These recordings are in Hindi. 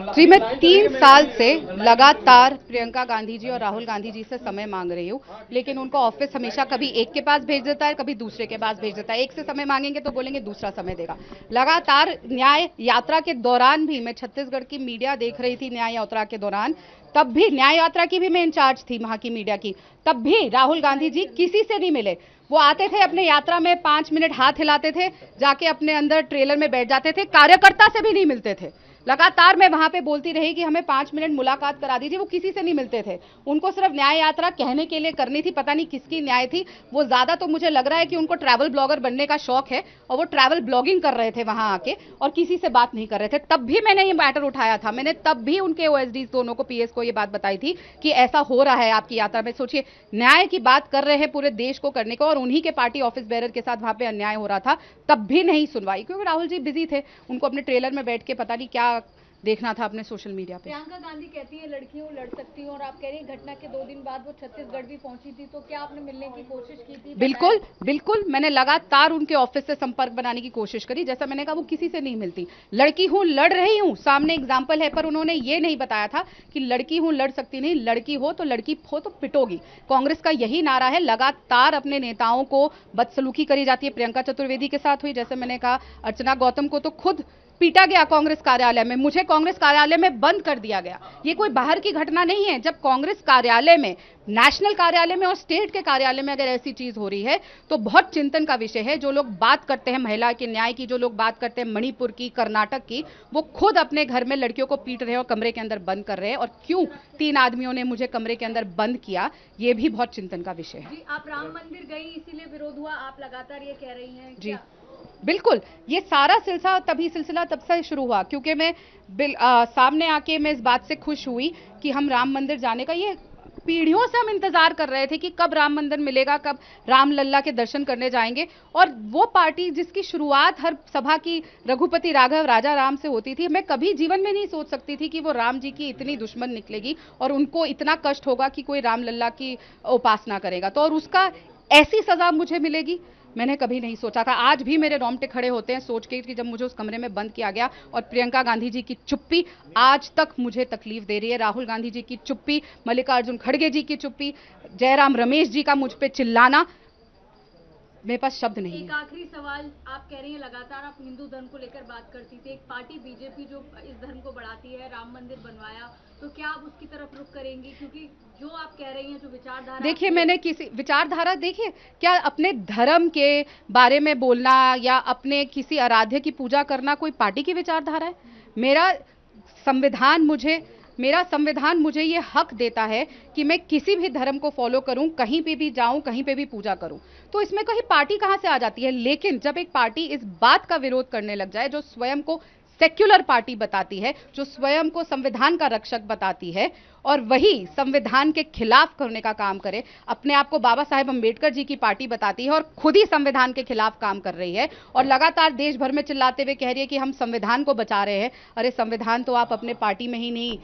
जी, मैं 3 साल से लगातार प्रियंका गांधी जी और राहुल गांधी जी से समय मांग रही हूँ, लेकिन उनको ऑफिस हमेशा कभी एक के पास भेज देता है, कभी दूसरे के पास भेज देता है। एक से समय मांगेंगे तो बोलेंगे दूसरा समय देगा। लगातार न्याय यात्रा के दौरान भी मैं छत्तीसगढ़ की मीडिया देख रही थी। न्याय यात्रा के दौरान तब भी न्याय यात्रा की भी मैं इंचार्ज थी वहां की मीडिया की, तब भी राहुल गांधी जी किसी से नहीं मिले। वो आते थे अपने यात्रा में 5 मिनट हाथ हिलाते थे, जाके अपने अंदर ट्रेलर में बैठ जाते थे, कार्यकर्ता से भी नहीं मिलते थे। लगातार मैं वहां पे बोलती रही कि हमें 5 मिनट मुलाकात करा दीजिए। वो किसी से नहीं मिलते थे। उनको सिर्फ न्याय यात्रा कहने के लिए करनी थी। पता नहीं किसकी न्याय थी। वो ज्यादा तो मुझे लग रहा है कि उनको ट्रैवल ब्लॉगर बनने का शौक है और वो ट्रैवल ब्लॉगिंग कर रहे थे वहां आके और किसी से बात नहीं कर रहे थे। तब भी मैंने ये मैटर उठाया था। मैंने तब भी उनके ओएसडी दोनों को, पीएस को ये बात बताई थी कि ऐसा हो रहा है आपकी यात्रा में। सोचिए, न्याय की बात कर रहे हैं पूरे देश को करने को और उन्हीं के पार्टी ऑफिस बेरर के साथ वहां पे अन्याय हो रहा था, तब भी नहीं सुनवाई, क्योंकि राहुल जी बिजी थे। उनको अपने ट्रेलर में बैठ के पता नहीं क्या देखना था अपने सोशल मीडिया पे। प्रियंका गांधी कहती है लड़कियों लड़ सकती हूँ, और आप कह रही हैं घटना के 2 दिन बाद वो छत्तीसगढ़ भी पहुंची थी, तो क्या आपने मिलने की कोशिश की थी? बिल्कुल बिल्कुल, मैंने लगातार उनके ऑफिस से संपर्क बनाने की कोशिश करी। जैसा मैंने कहा, वो किसी से नहीं मिलती। लड़की हूं, लड़ रही हूं, सामने एग्जाम्पल है, पर उन्होंने ये नहीं बताया था कि लड़की हूं, लड़ सकती नहीं। लड़की हो तो पिटोगी। कांग्रेस का यही नारा है। लगातार अपने नेताओं को बदसलूकी करी जाती है। प्रियंका चतुर्वेदी के साथ हुई, जैसे मैंने कहा। अर्चना गौतम को तो खुद पीटा गया कांग्रेस कार्यालय में। मुझे कांग्रेस कार्यालय में बंद कर दिया गया। ये कोई बाहर की घटना नहीं है। जब कांग्रेस कार्यालय में, नेशनल कार्यालय में और स्टेट के कार्यालय में अगर ऐसी चीज हो रही है तो बहुत चिंतन का विषय है। जो लोग बात करते हैं महिला के न्याय की, जो लोग बात करते हैं मणिपुर की, कर्नाटक की, वो खुद अपने घर में लड़कियों को पीट रहे हैं और कमरे के अंदर बंद कर रहे हैं। और क्यों 3 आदमियों ने मुझे कमरे के अंदर बंद किया, ये भी बहुत चिंतन का विषय है। जी, आप राम मंदिर गई इसीलिए विरोध हुआ, आप लगातार ये कह रही हैं। जी बिल्कुल, ये सारा सिलसिला तब से शुरू हुआ, क्योंकि मैं सामने आके मैं इस बात से खुश हुई कि हम राम मंदिर जाने का, ये पीढ़ियों से हम इंतजार कर रहे थे कि कब राम मंदिर मिलेगा, कब राम लल्ला के दर्शन करने जाएंगे। और वो पार्टी जिसकी शुरुआत हर सभा की रघुपति राघव राजा राम से होती थी, मैं कभी जीवन में नहीं सोच सकती थी कि वो राम जी की इतनी दुश्मन निकलेगी और उनको इतना कष्ट होगा कि कोई राम लल्ला की उपासना करेगा, तो और उसका ऐसी सजा मुझे मिलेगी, मैंने कभी नहीं सोचा था। आज भी मेरे रोंगटे खड़े होते हैं सोच के कि जब मुझे उस कमरे में बंद किया गया। और प्रियंका गांधी जी की चुप्पी आज तक मुझे तकलीफ दे रही है। राहुल गांधी जी की चुप्पी, मल्लिकार्जुन खड़गे जी की चुप्पी, जयराम रमेश जी का मुझ पे चिल्लाना, मेरे पास शब्द नहीं है। एक आखिरी सवाल, आप कह रही हैं लगातार आप हिंदू धर्म को लेकर बात करती थी। एक पार्टी बीजेपी जो इस धर्म को बढ़ाती है, राम मंदिर बनवाया, तो क्या आप उसकी तरफ रुख करेंगी? क्योंकि जो आप कह रही हैं, जो विचारधारा, देखिए, मैंने किसी विचारधारा, देखिए, क्या अपने धर्म के बारे में बोलना या अपने किसी आराध्य की पूजा करना कोई पार्टी की विचारधारा है? मेरा संविधान मुझे ये हक देता है कि मैं किसी भी धर्म को फॉलो करूं, कहीं पे भी जाऊं, कहीं पे भी पूजा करूं। तो इसमें कहीं पार्टी कहां से आ जाती है? लेकिन जब एक पार्टी इस बात का विरोध करने लग जाए, जो स्वयं को सेक्युलर पार्टी बताती है, जो स्वयं को संविधान का रक्षक बताती है, और वही संविधान के खिलाफ करने का काम करे, अपने आप को बाबा साहेब अंबेडकर जी की पार्टी बताती है और खुद ही संविधान के खिलाफ काम कर रही है और लगातार देश भर में चिल्लाते हुए कह रही है कि हम संविधान को बचा रहे हैं। अरे, संविधान तो आप अपने पार्टी में ही नहीं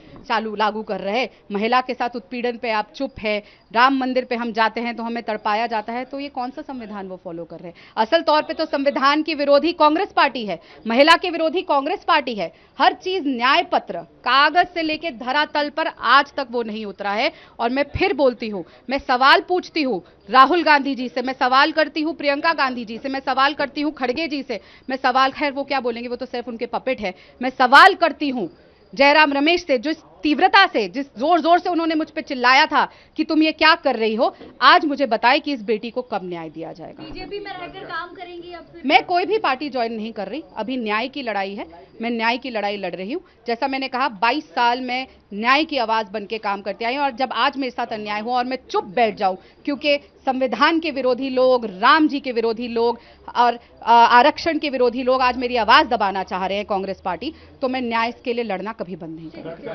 लागू कर रहे। महिला के साथ उत्पीड़न पे आप चुप है। राम मंदिर पे हम जाते हैं तो हमें तड़पाया जाता है। तो ये कौन सा संविधान वो फॉलो कर रहे हैं? असल तौर पे तो संविधान की विरोधी कांग्रेस पार्टी है, महिला के विरोधी कांग्रेस पार्टी है। हर चीज न्याय पत्र कागज से लेके धरातल पर आज तक वो नहीं उतरा है। और मैं फिर बोलती हूं, मैं सवाल पूछती हूं राहुल गांधी जी से, मैं सवाल करती हूं प्रियंका गांधी जी से, मैं सवाल करती हूं खड़गे जी से, मैं सवाल, खैर वो क्या बोलेंगे, वो तो सिर्फ उनके पपेट है। मैं सवाल करती हूं जयराम रमेश से, जिस तीव्रता से, जिस जोर जोर से उन्होंने मुझ पे चिल्लाया था कि तुम ये क्या कर रही हो, आज मुझे बताएं कि इस बेटी को कब न्याय दिया जाएगा। बीजेपी में रहकर काम करेंगी अब? मैं कोई भी पार्टी ज्वाइन नहीं कर रही। अभी न्याय की लड़ाई है, मैं न्याय की लड़ाई लड़ रही हूं। जैसा मैंने कहा, 22 साल में न्याय की आवाज बन के काम करते आई हूं। और जब आज मेरे साथ अन्याय हुआ और मैं चुप बैठ जाऊं, क्योंकि संविधान के विरोधी लोग, राम जी के विरोधी लोग और आरक्षण के विरोधी लोग आज मेरी आवाज दबाना चाह रहे हैं, कांग्रेस पार्टी, तो मैं न्याय के लिए लड़ना कभी बंद नहीं करूंगी।